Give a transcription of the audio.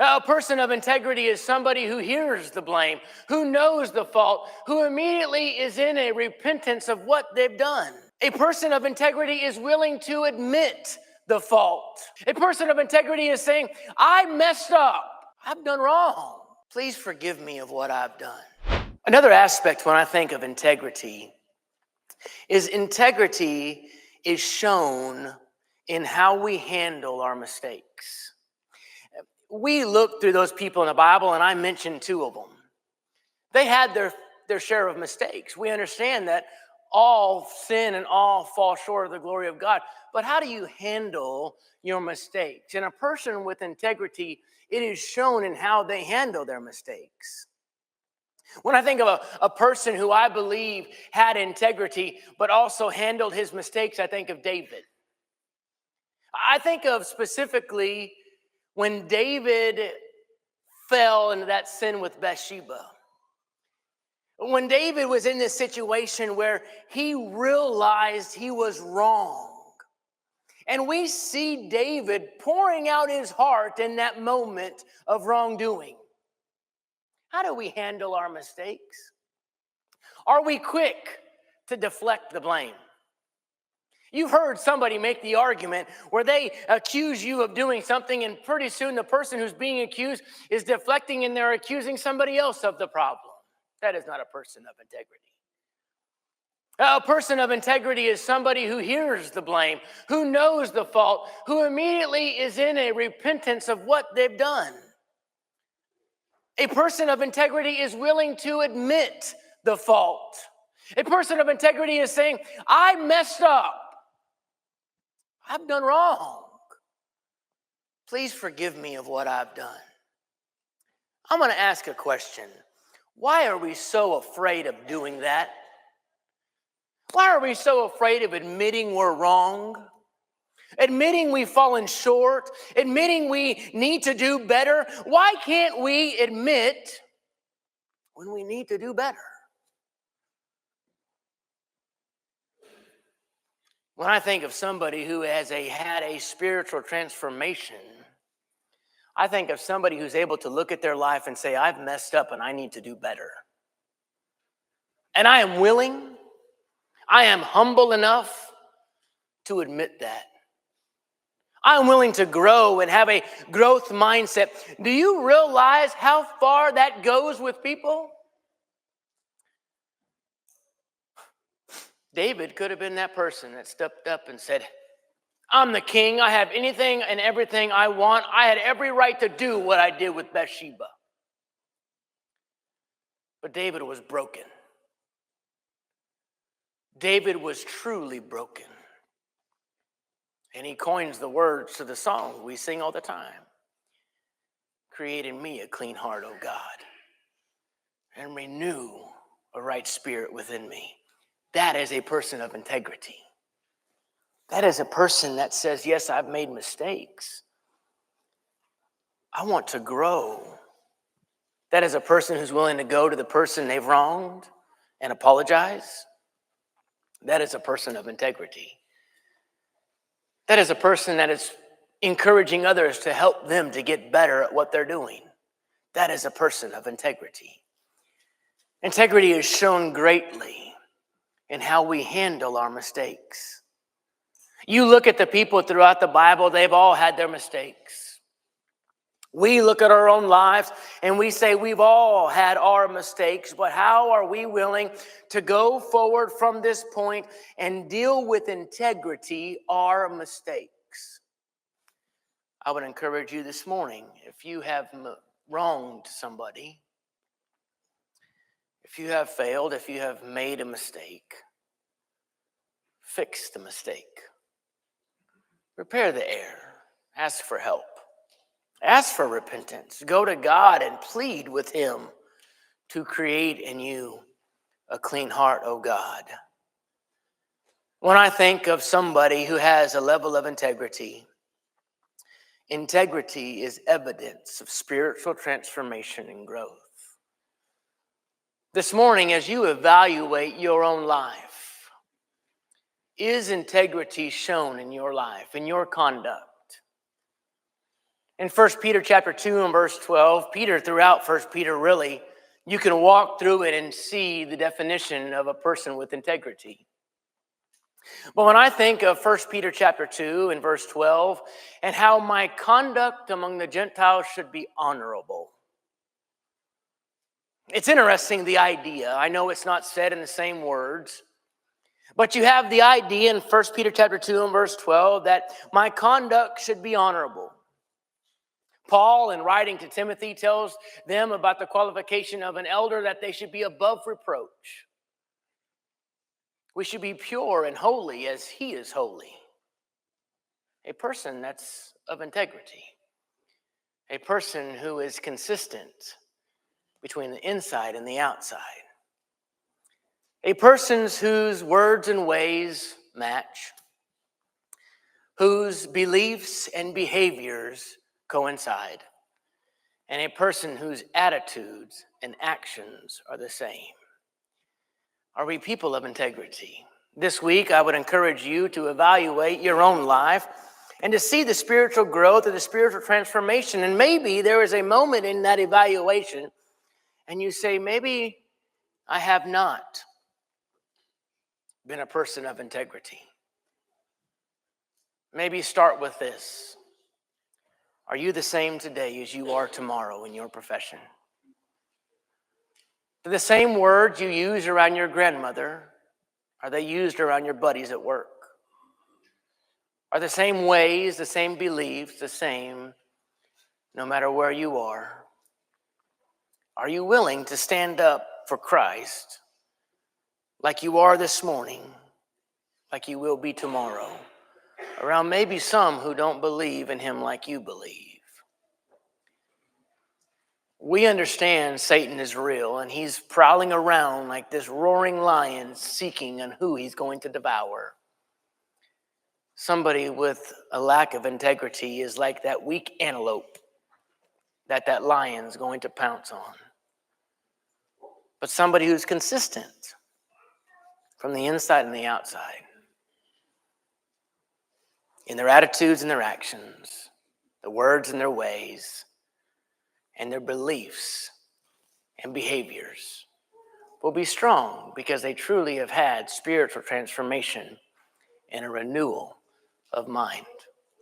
A person of integrity is somebody who hears the blame, who knows the fault, who immediately is in a repentance of what they've done. A person of integrity is willing to admit the fault. A person of integrity is saying, I messed up. I've done wrong. Please forgive me of what I've done. Another aspect when I think of integrity is shown in how we handle our mistakes. We look through those people in the Bible, and I mentioned two of them. They had their share of mistakes. We understand that all sin and all fall short of the glory of God. But how do you handle your mistakes? And a person with integrity, it is shown in how they handle their mistakes. When I think of a person who I believe had integrity, but also handled his mistakes, I think of David. I think of specifically when David fell into that sin with Bathsheba. When David was in this situation where he realized he was wrong. And we see David pouring out his heart in that moment of wrongdoing. How do we handle our mistakes? Are we quick to deflect the blame? You've heard somebody make the argument where they accuse you of doing something, and pretty soon the person who's being accused is deflecting and they're accusing somebody else of the problem. That is not a person of integrity. A person of integrity is somebody who hears the blame, who knows the fault, who immediately is in a repentance of what they've done. A person of integrity is willing to admit the fault. A person of integrity is saying, I messed up. I've done wrong. Please forgive me of what I've done. I'm going to ask a question. Why are we so afraid of doing that? Why are we so afraid of admitting we're wrong? Admitting we've fallen short? Admitting we need to do better? Why can't we admit when we need to do better? When I think of somebody who has had a spiritual transformation, I think of somebody who's able to look at their life and say, I've messed up and I need to do better. And I am willing, I am humble enough to admit that. I'm willing to grow and have a growth mindset. Do you realize how far that goes with people? David could have been that person that stepped up and said, I'm the king. I have anything and everything I want. I had every right to do what I did with Bathsheba. But David was broken. David was truly broken. And he coins the words to the song we sing all the time. Create in me a clean heart, O God, and renew a right spirit within me. That is a person of integrity. That is a person that says, yes, I've made mistakes. I want to grow. That is a person who's willing to go to the person they've wronged and apologize. That is a person of integrity. That is a person that is encouraging others to help them to get better at what they're doing. That is a person of integrity. Integrity is shown greatly in how we handle our mistakes. You look at the people throughout the Bible, they've all had their mistakes. We look at our own lives and we say we've all had our mistakes, but how are we willing to go forward from this point and deal with integrity our mistakes? I would encourage you this morning, if you have wronged somebody, if you have failed, if you have made a mistake, fix the mistake. Repair the error. Ask for help. Ask for repentance. Go to God and plead with him to create in you a clean heart, O God. When I think of somebody who has a level of integrity, integrity is evidence of spiritual transformation and growth. This morning, as you evaluate your own life, is integrity shown in your life, in your conduct? In 1 Peter chapter 2 and verse 12, Peter, throughout 1 Peter, really, you can walk through it and see the definition of a person with integrity. But when I think of 1 Peter chapter 2 and verse 12, and how my conduct among the Gentiles should be honorable, it's interesting, the idea. I know it's not said in the same words, but you have the idea in 1 Peter chapter 2 and verse 12 that my conduct should be honorable. Paul, in writing to Timothy, tells them about the qualification of an elder, that they should be above reproach. We should be pure and holy as he is holy. A person that's of integrity. A person who is consistent between the inside and the outside. A person whose words and ways match. Whose beliefs and behaviors coincide. And a person whose attitudes and actions are the same. Are we people of integrity? This week, I would encourage you to evaluate your own life and to see the spiritual growth or the spiritual transformation. And maybe there is a moment in that evaluation and you say, maybe I have not been a person of integrity. Maybe start with this. Are you the same today as you are tomorrow in your profession? Do the same words you use around your grandmother, are they used around your buddies at work? Are the same ways, the same beliefs, the same no matter where you are? Are you willing to stand up for Christ like you are this morning, like you will be tomorrow, around maybe some who don't believe in him like you believe? We understand Satan is real, and he's prowling around like this roaring lion seeking on who he's going to devour. Somebody with a lack of integrity is like that weak antelope that lion's going to pounce on. But somebody who's consistent from the inside and the outside, in their attitudes and their actions, the words and their ways, and their beliefs and behaviors, will be strong because they truly have had spiritual transformation and a renewal of mind.